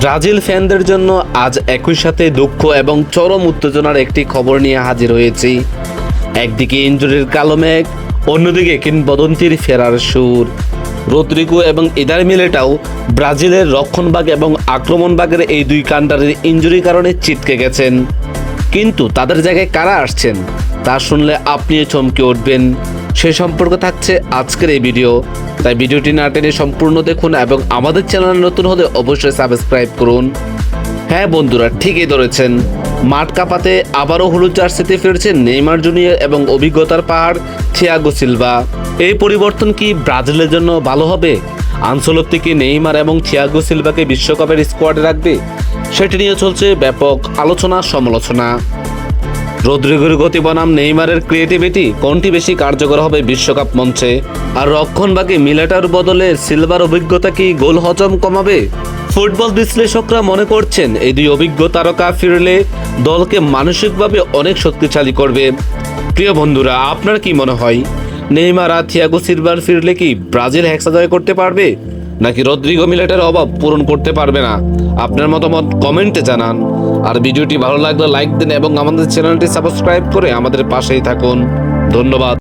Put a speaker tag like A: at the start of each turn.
A: Brazil ফ্যানদের জন্য আজ একই সাথে দুঃখ এবং চরম উত্তেজনার একটি খবর নিয়ে হাজির হয়েছি। একদিকে ইনজুরির কালো মেঘ, অন্যদিকে কিংবদন্তির ফেরার সুর। রদ্রিগো এবং ইদার মিলিটাও ব্রাজিলের রক্ষণভাগ এবং আক্রমণভাগের এই দুই কান্ডারের ইনজুরির কারণে ছিটকে গেছেন। কিন্তু তাদের জায়গায় কারা আসছেন তা শুনলে আপনিও চমকে উঠবেন। সে সম্পর্কে থাকছে আজকের এই ভিডিও, তাই ভিডিওটি না টেনে সম্পূর্ণ দেখুন এবং আমাদের চ্যানেল নতুন হলে অবশ্যই সাবস্ক্রাইব করুন। হ্যাঁ বন্ধুরা, ঠিকই ধরেছেন, মাঠ কাঁপাতে আবারও হলুদ জার্সিতে ফিরছেন নেইমার জুনিয়র এবং অভিজ্ঞতার পাহাড় থিয়াগো সিলভা। এই পরিবর্তন কি ব্রাজিলের জন্য ভালো হবে? আনচেলত্তি কি নেইমার এবং থিয়াগো সিলভাকে বিশ্বকাপের স্কোয়াডে রাখবে? সেটি নিয়ে চলছে ব্যাপক আলোচনা সমালোচনা। রদ্রিগোর গতি বনাম নেইমারের ক্রিয়েটিভিটি কোনটি বেশি কার্যকর হবে বিশ্বকাপ মঞ্চে? আর রক্ষণভাগে মিলেটার বদলে সিলভার অভিজ্ঞতা কি গোল হজম কমাবে? ফুটবল বিশ্লেষকরা মনে করছেন এই দুই অভিজ্ঞ তারকা ফিরলে দলকে মানসিকভাবে অনেক শক্তিশালী করবে। প্রিয় বন্ধুরা, আপনার কি মনে হয়, নেইমার আর থিয়াগো সিলভার ফিরলে কি ব্রাজিল হেক্সা জয় করতে পারবে, নাকি রদ্রিগো মিলেটার অভাব পূরণ করতে পারবে না? আপনার মতামত কমেন্টে জানান। আর ভিডিওটি ভালো লাগলে লাইক দিন এবং আমাদের চ্যানেলটি সাবস্ক্রাইব করে আমাদের পাশেই থাকুন। ধন্যবাদ।